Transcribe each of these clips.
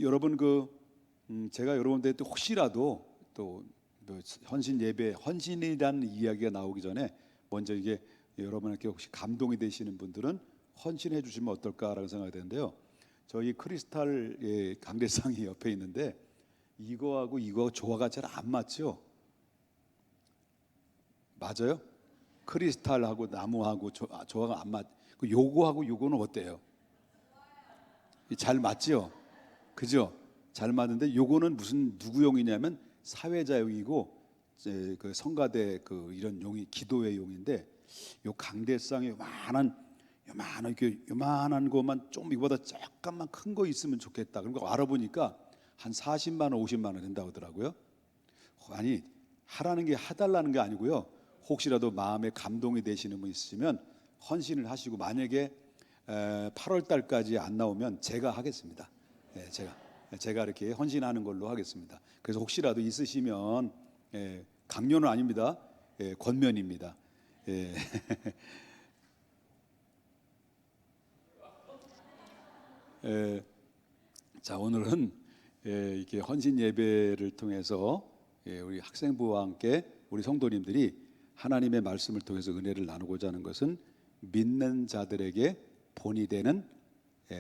여러분 제가 여러분들 또 혹시라도 또 헌신 예배, 헌신이라는 이야기가 나오기 전에 먼저 이게 여러분에게 혹시 감동이 되시는 분들은 헌신해 주시면 어떨까라는 생각이 드는데요. 저희 크리스탈 강대상이 옆에 있는데 이거하고 이거 조화가 잘 안 맞죠? 맞아요? 크리스탈하고 나무하고 조화가 안 맞. 요거하고 요거는 어때요? 잘 맞죠? 그죠? 잘 맞는데 요거는 무슨 누구용이냐면 사회자용이고 그 성가대 이런 용이 기도회 용인데 요 강대상이 요만한 것만 좀 이거보다 조금만 큰 거 있으면 좋겠다. 그러니까 알아보니까 한 40만 원, 50만 원 된다고 하더라고요. 아니 하라는 게 해달라는 게 아니고요. 혹시라도 마음에 감동이 되시는 분 있으시면 헌신을 하시고 만약에 8월 달까지 안 나오면 제가 하겠습니다. 제가 이렇게 헌신하는 걸로 하겠습니다. 그래서 혹시라도 있으시면 강요는 아닙니다. 권면입니다. 자, 오늘은 이렇게 헌신 예배를 통해서 우리 학생부와 함께 우리 성도님들이 하나님의 말씀을 통해서 은혜를 나누고자 하는 것은 믿는 자들에게 본이 되는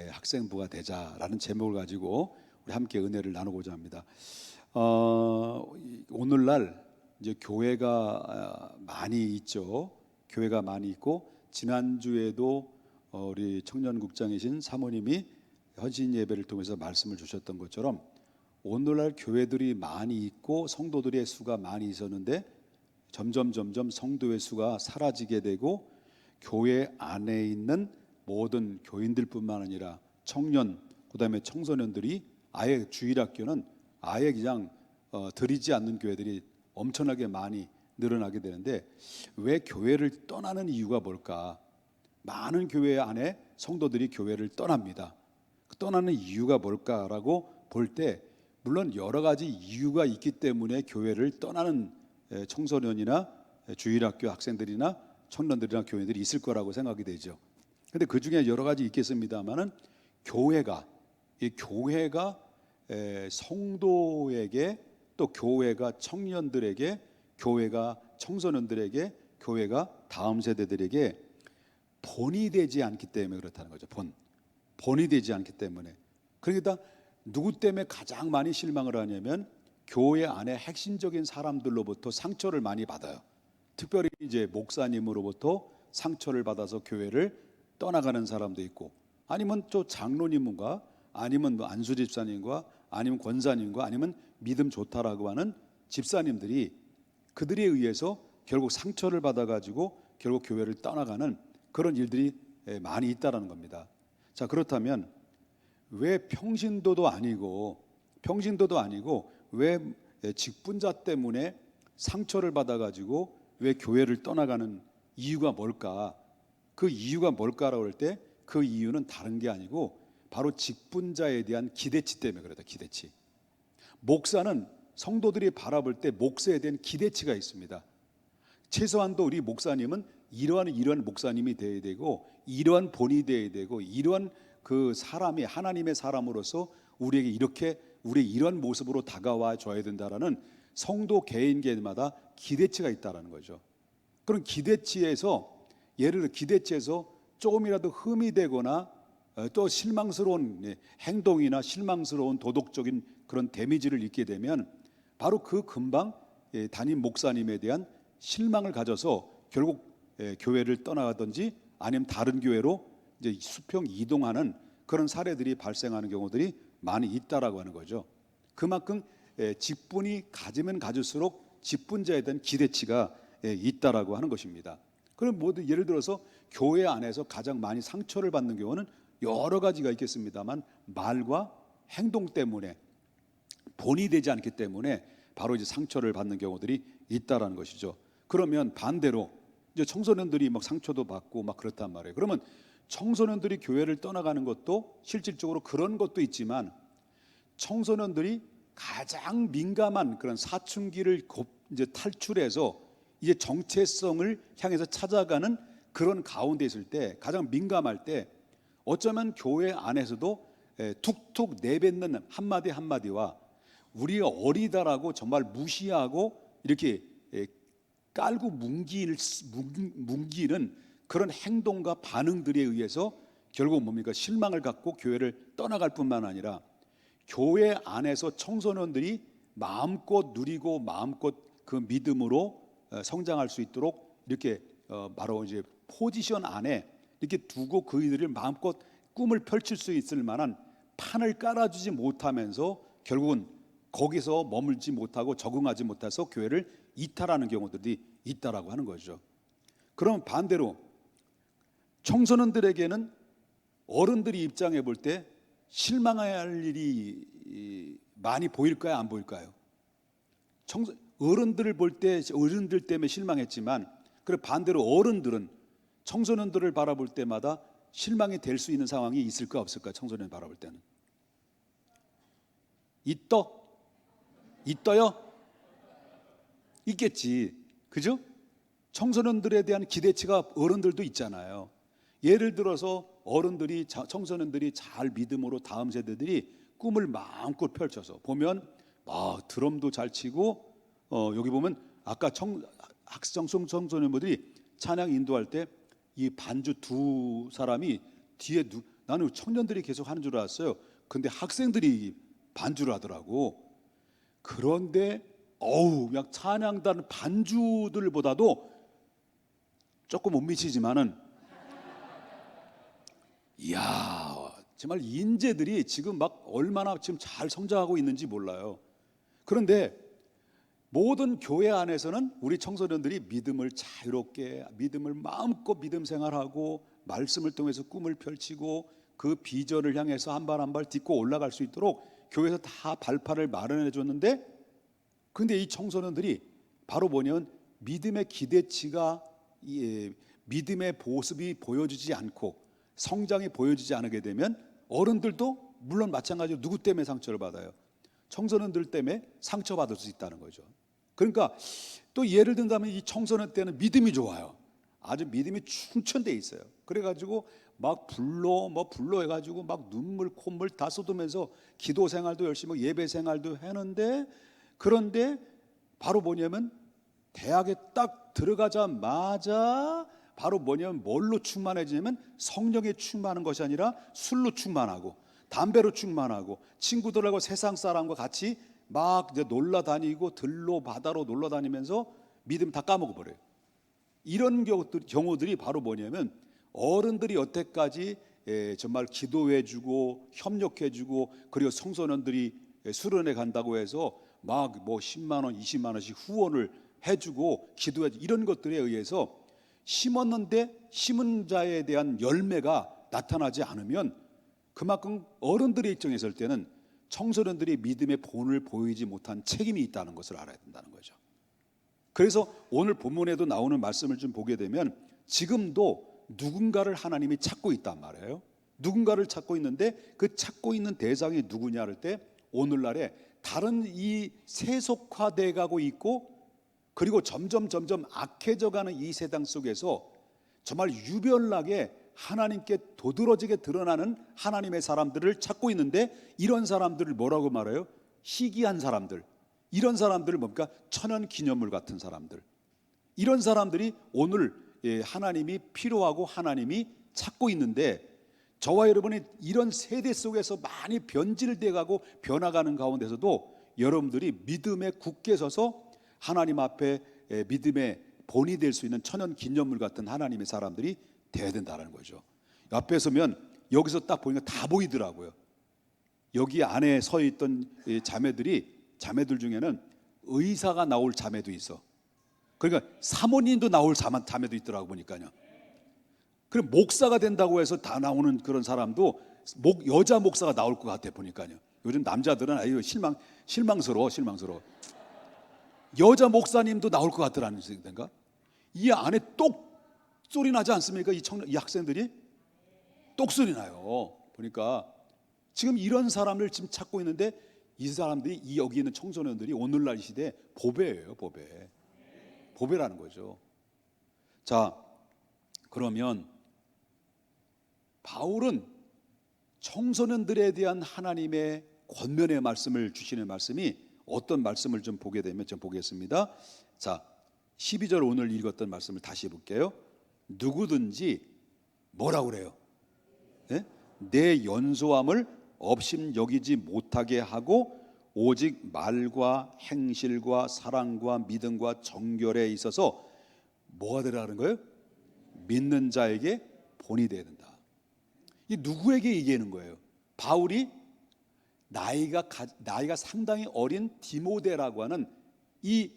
학생부가 되자라는 제목을 가지고 우리 함께 은혜를 나누고자 합니다. 오늘날 이제 교회가 많이 있죠. 교회가 많이 있고 지난주에도 우리 청년국장이신 사모님이 헌신 예배를 통해서 말씀을 주셨던 것처럼 오늘날 교회들이 많이 있고 성도들의 수가 많이 있었는데 점점 성도의 수가 사라지게 되고 교회 안에 있는 모든 교인들뿐만 아니라 청년 그다음에 청소년들이 아예 주일학교는 아예 그냥 들이지 않는 교회들이 엄청나게 많이 늘어나게 되는데 왜 교회를 떠나는 이유가 뭘까? 많은 교회 안에 성도들이 교회를 떠납니다. 떠나는 이유가 뭘까라고 볼 때 물론 여러 가지 이유가 있기 때문에 교회를 떠나는 청소년이나 주일학교 학생들이나 청년들이나 교인들이 있을 거라고 생각이 되죠. 근데 그 중에 여러 가지 있겠습니다만은 교회가 성도에게 또 교회가 청년들에게 교회가 청소년들에게 교회가 다음 세대들에게 본이 되지 않기 때문에 그렇다는 거죠. 본이 되지 않기 때문에. 그러니까 누구 때문에 가장 많이 실망을 하냐면 교회 안에 핵심적인 사람들로부터 상처를 많이 받아요. 특별히 이제 목사님으로부터 상처를 받아서 교회를 떠나가는 사람도 있고 아니면 또 장로님과 아니면 뭐 안수 집사님과 아니면 권사님과 아니면 믿음 좋다라고 하는 집사님들이 그들에 의해서 결국 상처를 받아가지고 결국 교회를 떠나가는 그런 일들이 많이 있다라는 겁니다. 자, 그렇다면 왜 평신도도 아니고 왜 직분자 때문에 상처를 받아가지고 왜 교회를 떠나가는 이유가 뭘까? 그 이유가 뭘까라고 할 때 그 이유는 다른 게 아니고 바로 직분자에 대한 기대치 때문에 그렇다. 기대치. 목사는 성도들이 바라볼 때 목사에 대한 기대치가 있습니다. 최소한도 우리 목사님은 이러한 목사님이 되어야 되고 이러한 본이 되어야 되고 이러한 그 사람이 하나님의 사람으로서 우리에게 이렇게 우리 이러한 모습으로 다가와 줘야 된다라는 성도 개인마다 기대치가 있다라는 거죠. 그런 기대치에서 예를 들어 기대치에서 조금이라도 흠이 되거나 또 실망스러운 행동이나 실망스러운 도덕적인 그런 데미지를 입게 되면 바로 그 금방 담임 목사님에 대한 실망을 가져서 결국 교회를 떠나가든지 아니면 다른 교회로 이제 수평 이동하는 그런 사례들이 발생하는 경우들이 많이 있다라고 하는 거죠. 그만큼 직분이 가지면 가질수록 직분자에 대한 기대치가 있다라고 하는 것입니다. 그럼 모두 예를 들어서 교회 안에서 가장 많이 상처를 받는 경우는 여러 가지가 있겠습니다만 말과 행동 때문에 본이 되지 않기 때문에 바로 이제 상처를 받는 경우들이 있다라는 것이죠. 그러면 반대로 이제 청소년들이 막 상처도 받고 막 그렇단 말이에요. 그러면 청소년들이 교회를 떠나가는 것도 실질적으로 그런 것도 있지만 청소년들이 가장 민감한 그런 사춘기를 이제 탈출해서 이제 정체성을 향해서 찾아가는 그런 가운데 있을 때 가장 민감할 때 어쩌면 교회 안에서도 툭툭 내뱉는 한마디 한마디와 우리가 어리다라고 정말 무시하고 이렇게 깔고 뭉기는 그런 행동과 반응들에 의해서 결국 뭡니까? 실망을 갖고 교회를 떠나갈 뿐만 아니라 교회 안에서 청소년들이 마음껏 누리고 마음껏 그 믿음으로 성장할 수 있도록 이렇게 바로 이제 포지션 안에 이렇게 두고 그이들을 마음껏 꿈을 펼칠 수 있을 만한 판을 깔아주지 못하면서 결국은 거기서 머물지 못하고 적응하지 못해서 교회를 이탈하는 경우들이 있다라고 하는 거죠. 그럼 반대로 청소년들에게는 어른들이 입장해 볼 때 실망할 일이 많이 보일까요? 안 보일까요? 어른들을 볼 때 어른들 때문에 실망했지만, 그리고 반대로 어른들은 청소년들을 바라볼 때마다 실망이 될 수 있는 상황이 있을까 없을까? 청소년 바라볼 때는 있어요? 있겠지, 그죠? 청소년들에 대한 기대치가 어른들도 있잖아요. 예를 들어서 어른들이 청소년들이 잘 믿음으로 다음 세대들이 꿈을 마음껏 펼쳐서 보면 드럼도 잘 치고 여기 보면 아까 청소년들이 찬양 인도할 때 이 반주 두 사람이 뒤에 나는 청년들이 계속 하는 줄 알았어요. 근데 학생들이 반주를 하더라고. 그런데 그냥 찬양단 반주들보다도 조금 못 미치지만은 이야, 정말 인재들이 지금 막 얼마나 지금 잘 성장하고 있는지 몰라요. 그런데 모든 교회 안에서는 우리 청소년들이 믿음을 자유롭게, 믿음을 마음껏 믿음 생활하고 말씀을 통해서 꿈을 펼치고 그 비전을 향해서 한 발 한 발 딛고 올라갈 수 있도록 교회에서 다 발판을 마련해 줬는데, 근데 이 청소년들이 바로 뭐냐면 믿음의 기대치가 믿음의 모습이 보여지지 않고 성장이 보여지지 않게 되면 어른들도 물론 마찬가지로 누구 때문에 상처를 받아요? 청소년들 때문에 상처받을 수 있다는 거죠. 그러니까 또 예를 든다면 이 청소년 때는 믿음이 좋아요. 아주 믿음이 충천돼 있어요. 그래가지고 막 불러 해가지고 막 눈물 콧물 다 쏟으면서 기도 생활도 열심히 예배 생활도 하는데, 그런데 바로 뭐냐면 대학에 딱 들어가자마자 바로 뭐냐면 뭘로 충만해지냐면 성령에 충만한 것이 아니라 술로 충만하고 담배로 충만하고 친구들하고 세상 사람과 같이 막 이제 놀러 다니고 들로 바다로 놀러 다니면서 믿음 다 까먹어 버려요. 이런 경우들이 바로 뭐냐면 어른들이 여태까지 정말 기도해주고 협력해주고 그리고 청소년들이 수련회 간다고 해서 막 뭐 10만 원, 20만 원씩 후원을 해주고 기도해주고 이런 것들에 의해서 심었는데 심은 자에 대한 열매가 나타나지 않으면 그만큼 어른들의 입장에 있을 때는 청소년들이 믿음의 본을 보이지 못한 책임이 있다는 것을 알아야 된다는 거죠. 그래서 오늘 본문에도 나오는 말씀을 좀 보게 되면 지금도 누군가를 하나님이 찾고 있단 말이에요. 누군가를 찾고 있는데 그 찾고 있는 대상이 누구냐 할 때 오늘날에 다른 이 세속화돼 가고 있고 그리고 점점 악해져가는 이 세상 속에서 정말 유별나게 하나님께 도드라지게 드러나는 하나님의 사람들을 찾고 있는데, 이런 사람들을 뭐라고 말해요? 희귀한 사람들. 이런 사람들을 뭡니까? 천연 기념물 같은 사람들. 이런 사람들이 오늘 하나님이 필요하고 하나님이 찾고 있는데, 저와 여러분이 이런 세대 속에서 많이 변질돼 가고 변화가는 가운데서도 여러분들이 믿음에 굳게 서서 하나님 앞에 믿음의 본이 될 수 있는 천연 기념물 같은 하나님의 사람들이 돼야 된다는 거죠. 앞에 서면 여기서 딱 보니까 다 보이더라고요. 여기 안에 서 있던 자매들 중에는 의사가 나올 자매도 있어. 그러니까 사모님도 나올 자매도 있더라고 보니까요. 그럼 목사가 된다고 해서 다 나오는 그런 사람도 여자 목사가 나올 것 같아 보니까요. 요즘 남자들은 아유 실망스러워. 여자 목사님도 나올 것 같더라는 생각인가? 이 안에 똑 소리 나지 않습니까? 이 학생들이 똑소리 나요. 보니까 지금 이런 사람을 지금 찾고 있는데 이 사람들이 여기 있는 청소년들이 오늘날 시대에 보배예요. 보배라는 거죠. 자, 그러면 바울은 청소년들에 대한 하나님의 권면의 말씀을 주시는 말씀이 어떤 말씀을 좀 보게 되면 좀 보겠습니다. 자, 12절 오늘 읽었던 말씀을 다시 볼게요. 누구든지 뭐라고 그래요? 네? 내 연소함을 업신여기지 못하게 하고 오직 말과 행실과 사랑과 믿음과 정결에 있어서 뭐가 되라는 거예요? 믿는 자에게 본이 되어야 된다. 이 누구에게 얘기하는 거예요? 바울이 나이가 상당히 어린 디모데라고 하는 이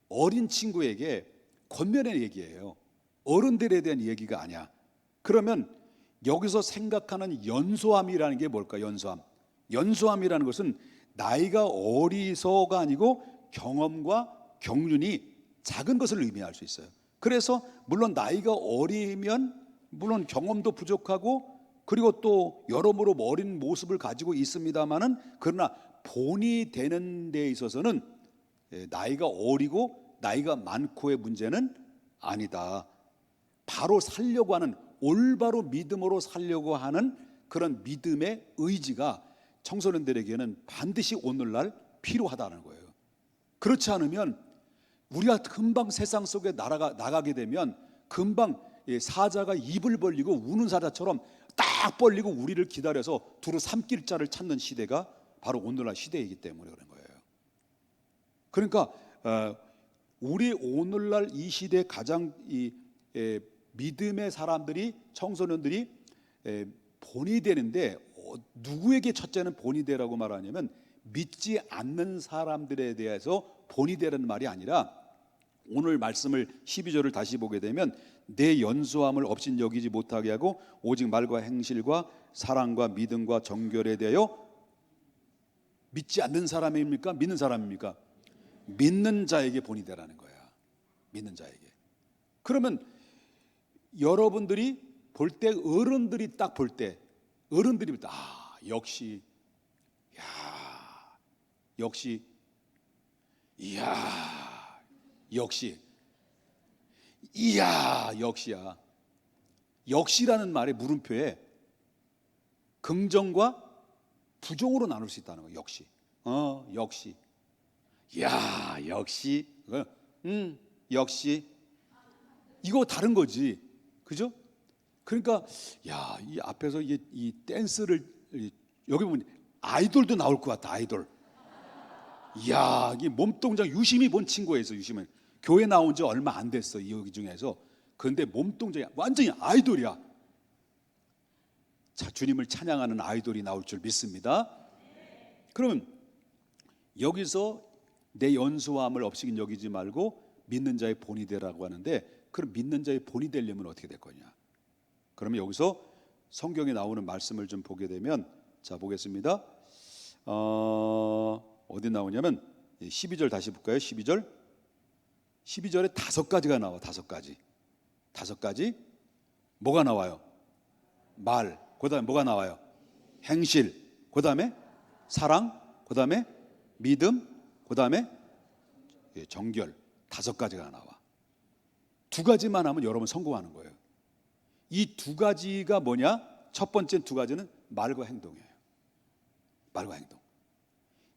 어린 친구에게 권면의 얘기예요. 어른들에 대한 얘기가 아니야. 그러면 여기서 생각하는 연소함이라는 게 뭘까? 연소함이라는 것은 나이가 어리서가 아니고 경험과 경륜이 작은 것을 의미할 수 있어요. 그래서 물론 나이가 어리면 물론 경험도 부족하고 그리고 또 여러모로 어린 모습을 가지고 있습니다마는 그러나 본이 되는 데 있어서는 나이가 어리고 나이가 많고의 문제는 아니다. 바로 살려고 하는 올바로 믿음으로 살려고 하는 그런 믿음의 의지가 청소년들에게는 반드시 오늘날 필요하다는 거예요. 그렇지 않으면 우리가 금방 세상 속에 나가게 되면 금방 사자가 입을 벌리고 우는 사자처럼 딱 벌리고 우리를 기다려서 두루 삼킬 자를 찾는 시대가 바로 오늘날 시대이기 때문에 그런 거예요. 그러니까 우리 오늘날 이 시대 가장 믿음의 사람들이 청소년들이 본이 되는데 누구에게 첫째는 본이 되라고 말하냐면 믿지 않는 사람들에 대해서 본이 되라는 말이 아니라 오늘 말씀을 12절을 다시 보게 되면 내 연소함을 업신여기지 못하게 하고 오직 말과 행실과 사랑과 믿음과 정결에 대하여 믿지 않는 사람입니까? 믿는 사람입니까? 믿는 자에게 본이 되라는 거야. 믿는 자에게. 그러면 여러분들이 볼 때 어른들이 딱 볼 때 어른들이 볼 때 역시 역시 역시야 역시라는 말의 물음표에 긍정과 부정으로 나눌 수 있다는 거예요. 역시 역시 이거 다른 거지, 그죠? 그러니까 이 앞에서 이 댄스를 여기 보면 아이돌도 나올 것 같아. 아이돌. 이 몸동작 유심히 본 친구가 있어. 유심히 교회 나온 지 얼마 안 됐어. 여기 중에서. 그런데 몸동작이 완전히 아이돌이야. 자, 주님을 찬양하는 아이돌이 나올 줄 믿습니다. 그러면 여기서 내 연소함을 업신 여기지 말고 믿는 자의 본이 되라고 하는데, 그럼 믿는 자의 본이 되려면 어떻게 될 거냐? 그러면 여기서 성경에 나오는 말씀을 좀 보게 되면, 자 보겠습니다. 어디 나오냐면 12절 다시 볼까요? 12절에 5가지가 나와. 5가지 뭐가 나와요? 말, 그 다음에 뭐가 나와요? 행실, 그 다음에 사랑, 그 다음에 믿음, 그 다음에 정결. 5가지가 나와. 2가지만 하면 여러분 성공하는 거예요. 이 2가지가 뭐냐? 첫 번째 2가지는 말과 행동이에요. 말과 행동.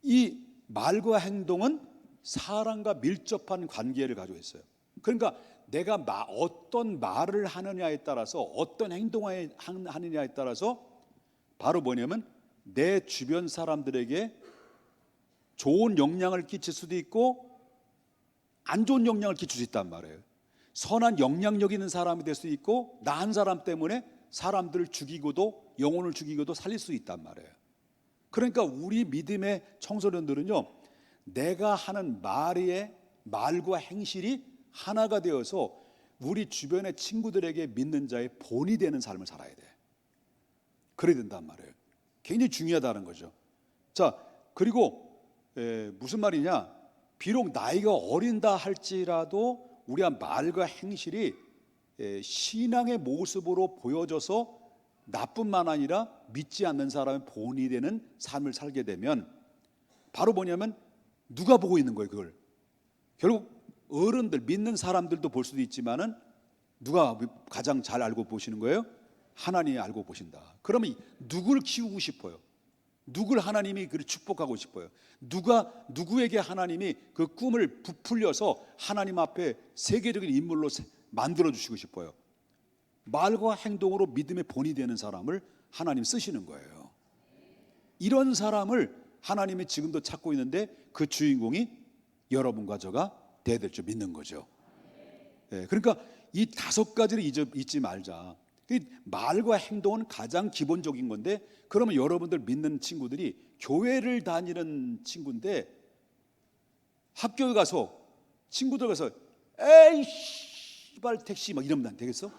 이 말과 행동은 사람과 밀접한 관계를 가지고 있어요. 그러니까 내가 어떤 말을 하느냐에 따라서, 어떤 행동을 하느냐에 따라서 바로 뭐냐면 내 주변 사람들에게 좋은 영향을 끼칠 수도 있고 안 좋은 영향을 끼칠 수 있단 말이에요. 선한 영향력 있는 사람이 될 수 있고 나 한 사람 때문에 사람들을 죽이고도, 영혼을 죽이고도 살릴 수 있단 말이에요. 그러니까 우리 믿음의 청소년들은요, 내가 하는 말과 행실이 하나가 되어서 우리 주변의 친구들에게 믿는 자의 본이 되는 삶을 살아야 돼. 그래야 된단 말이에요. 굉장히 중요하다는 거죠. 자, 그리고 무슨 말이냐? 비록 나이가 어린다 할지라도 우리가 말과 행실이 신앙의 모습으로 보여져서 나뿐만 아니라 믿지 않는 사람의 본이 되는 삶을 살게 되면 바로 뭐냐면 누가 보고 있는 거예요, 그걸. 결국 어른들, 믿는 사람들도 볼 수도 있지만은 누가 가장 잘 알고 보시는 거예요? 하나님이 알고 보신다. 그러면 누굴 키우고 싶어요? 누굴 하나님이 그를 축복하고 싶어요? 누구에게 하나님이 그 꿈을 부풀려서 하나님 앞에 세계적인 인물로 만들어 주시고 싶어요? 말과 행동으로 믿음의 본이 되는 사람을 하나님 쓰시는 거예요. 이런 사람을 하나님이 지금도 찾고 있는데 그 주인공이 여러분과 저가 돼야 될 줄 믿는 거죠. 그러니까 이 5가지를 잊지 말자. 말과 행동은 가장 기본적인 건데, 그러면 여러분들 믿는 친구들이 교회를 다니는 친구인데 학교에 가서 친구들 가서 에이 씨발 택시 막 이러면 안 되겠어?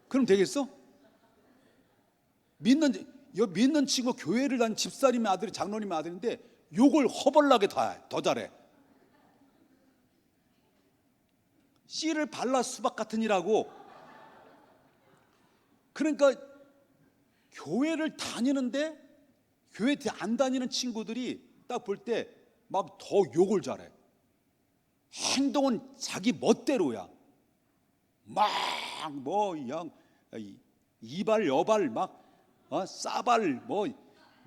그럼 되겠어? 믿는 친구, 교회를 다니는 집사님의 아들이 장로님의 아들인데 욕을 허벌나게 더 잘해. 씨를 발라 수박 같은 이라고. 그러니까 교회를 다니는데 교회 안 다니는 친구들이 딱 볼 때 막 더 욕을 잘해. 행동은 자기 멋대로야. 막 뭐 그냥 이발 여발 막 싸발 뭐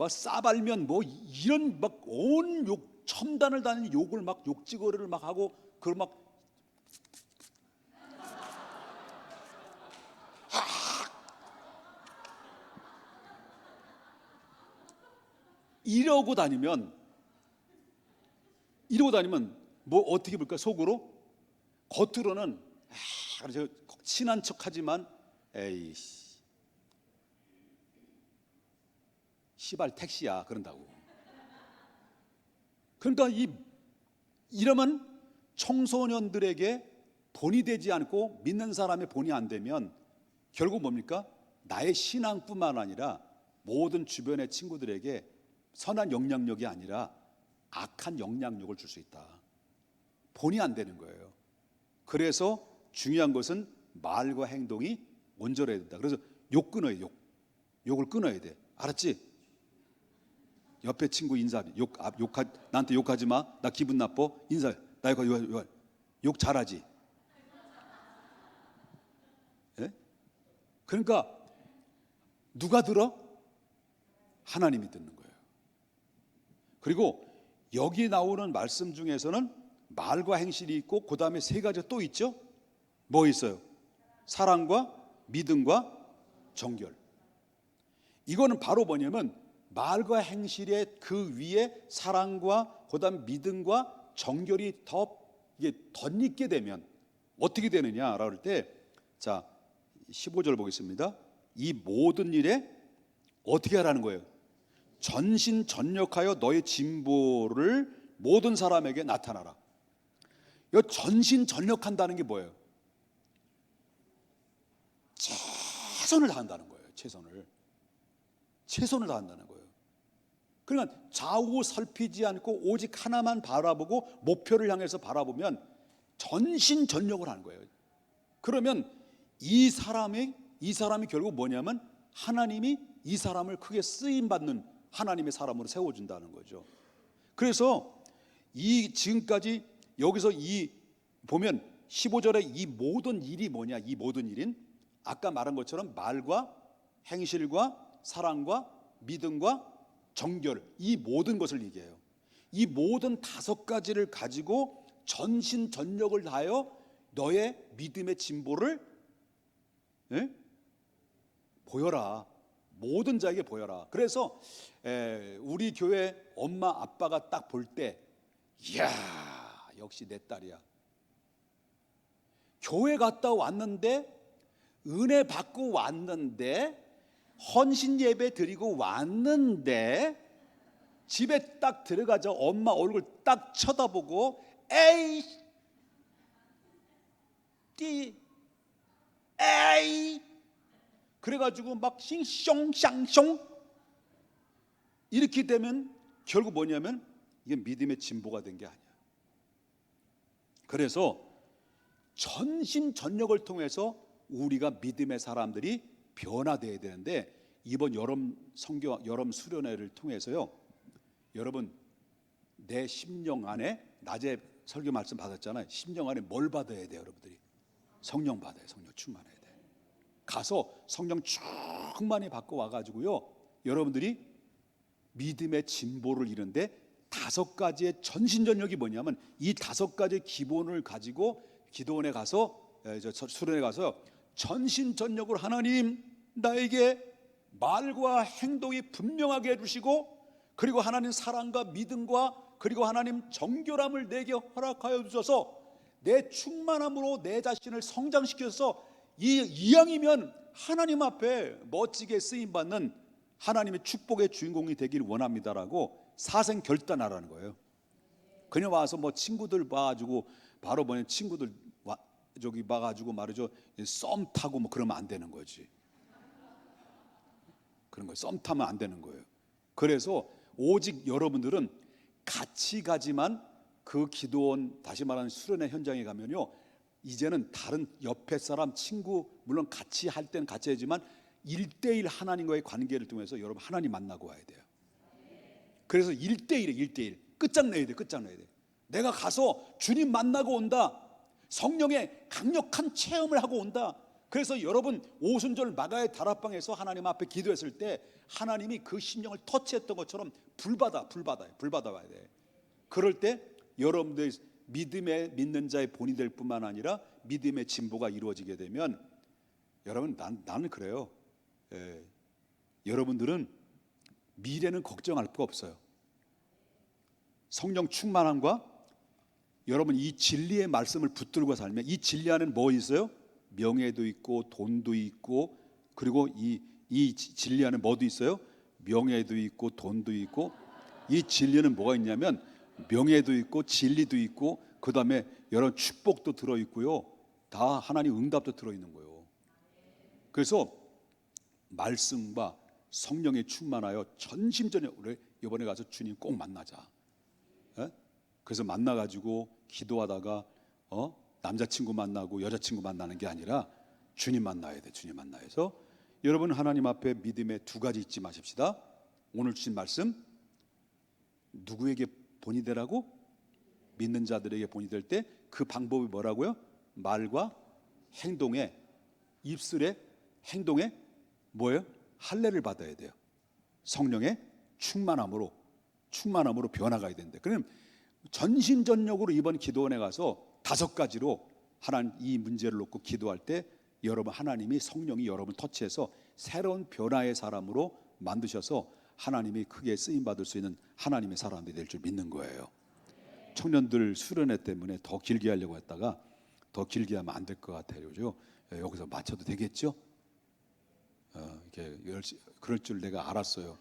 싸발면 뭐 이런 막 온 욕 첨단을 다니는 욕을 막 욕지거리를 막 하고 그걸 막 이러고 다니면 뭐 어떻게 볼까? 속으로 겉으로는 그래서 친한 척하지만 에이 시발 택시야 그런다고. 그러니까 이러면 청소년들에게 본이 되지 않고 믿는 사람의 본이 안 되면 결국 뭡니까? 나의 신앙뿐만 아니라 모든 주변의 친구들에게 선한 영향력이 아니라 악한 영향력을 줄 수 있다. 본이 안 되는 거예요. 그래서 중요한 것은 말과 행동이 온전해야 된다. 그래서 욕 끊어야 돼. 욕을 끊어야 돼. 알았지? 옆에 친구 인사. 나한테 욕하지 마. 나 기분 나빠. 인사. 나 욕 잘하지? 예? 그러니까 누가 들어? 하나님이 듣는 거예요. 그리고 여기 나오는 말씀 중에서는 말과 행실이 있고 그 다음에 3가지 또 있죠. 뭐 있어요? 사랑과 믿음과 정결. 이거는 바로 뭐냐면 말과 행실의 그 위에 사랑과 그 다음 믿음과 정결이 이게 덧입게 되면 어떻게 되느냐라고 할 때, 자 15절 보겠습니다. 이 모든 일에 어떻게 하라는 거예요? 전신전력하여 너의 진보를 모든 사람에게 나타나라. 이 전신전력한다는 게 뭐예요? 최선을 다한다는 거예요. 최선을 다한다는 거예요. 그러니까 좌우 살피지 않고 오직 하나만 바라보고 목표를 향해서 바라보면 전신전력을 하는 거예요. 그러면 이 사람이 결국 뭐냐면 하나님이 이 사람을 크게 쓰임받는 하나님의 사람으로 세워준다는 거죠. 그래서 지금까지 여기서 보면 15절에 이 모든 일이 뭐냐? 이 모든 일인 아까 말한 것처럼 말과 행실과 사랑과 믿음과 정결, 이 모든 것을 얘기해요. 이 모든 5가지를 가지고 전신전력을 다하여 너의 믿음의 진보를 보여라. 모든 자에게 보여라. 그래서 우리 교회 엄마 아빠가 딱 볼 때 이야 역시 내 딸이야. 교회 갔다 왔는데 은혜 받고 왔는데 헌신 예배 드리고 왔는데 집에 딱 들어가자 엄마 얼굴 딱 쳐다보고 에이 그래가지고 막 싱숑샹숑 이렇게 되면 결국 뭐냐면 이게 믿음의 진보가 된 게 아니야. 그래서 전심전력을 통해서 우리가 믿음의 사람들이 변화되어야 되는데, 이번 여름 수련회를 통해서요, 여러분 내 심령 안에 낮에 설교 말씀 받았잖아요. 심령 안에 뭘 받아야 돼요? 여러분들이 성령 받아요. 성령 충만해야 돼. 가서 성령 충만히 받고 와가지고요, 여러분들이 믿음의 진보를 이루는데 5가지의 전신전력이 뭐냐면, 이 5가지의 기본을 가지고 기도원에 가서, 수련회 가서 전신전력으로 하나님 나에게 말과 행동이 분명하게 해주시고, 그리고 하나님 사랑과 믿음과 그리고 하나님 정결함을 내게 허락하여 주셔서 내 충만함으로 내 자신을 성장시켜서 이왕이면 하나님 앞에 멋지게 쓰임받는 하나님의 축복의 주인공이 되기를 원합니다라고 사생 결단하라는 거예요. 그냥 와서 뭐 친구들 봐가지고 바로 뭐냐, 친구들 저기 봐가지고 말이죠, 썸 타고 뭐 그러면 안 되는 거지. 그런 거예요. 썸 타면 안 되는 거예요. 그래서 오직 여러분들은 같이 가지만, 그 기도원, 다시 말하는 수련회 현장에 가면요, 이제는 다른 옆에 사람, 친구, 물론 같이 할 때는 같이 하지만 1대1 하나님과의 관계를 통해서 여러분 하나님 만나고 와야 돼요. 그래서 1대1에 1대1 끝장내야 돼. 끝장내야 돼. 내가 가서 주님 만나고 온다. 성령의 강력한 체험을 하고 온다. 그래서 여러분 오순절 마가의 다락방에서 하나님 앞에 기도했을 때 하나님이 그 심령을 터치했던 것처럼 불받아야 돼. 그럴 때 여러분들 믿음의 믿는 자의 본이 될 뿐만 아니라 믿음의 진보가 이루어지게 되면, 여러분 나는 그래요. 여러분들은 미래는 걱정할 거 없어요. 성령 충만함과 여러분 이 진리의 말씀을 붙들고 살면, 이 진리 안에는 뭐 있어요? 명예도 있고 돈도 있고, 그리고 이 진리 안에 뭐도 있어요? 명예도 있고 돈도 있고. 이 진리는 뭐가 있냐면 명예도 있고 진리도 있고, 그 다음에 여러 축복도 들어있고요, 다 하나님 응답도 들어있는 거예요. 그래서 말씀과 성령에 충만하여 전심전력으로 이번에 가서 주님 꼭 만나자. 그래서 만나가지고 기도하다가 남자친구 만나고 여자친구 만나는 게 아니라 주님 만나야 돼. 주님 만나서 여러분 하나님 앞에 믿음의 2가지 잊지 마십시다. 오늘 주신 말씀, 누구에게 본이 되라고? 믿는 자들에게 본이 될 때 그 방법이 뭐라고요? 말과 행동에, 입술에, 행동에 뭐예요? 할례를 받아야 돼요. 성령의 충만함으로 변화가야 되는데, 그럼 전심전력으로 이번 기도원에 가서 5가지로 하나님 이 문제를 놓고 기도할 때 여러분 하나님이, 성령이 여러분을 터치해서 새로운 변화의 사람으로 만드셔서 하나님이 크게 쓰임받을 수 있는 하나님의 사람들이 될 줄 믿는 거예요. 청년들 수련회 때문에 더 길게 하려고 했다가 더 길게 하면 안 될 것 같아요. 그죠? 여기서 마쳐도 되겠죠? 이렇게 그럴 줄 내가 알았어요.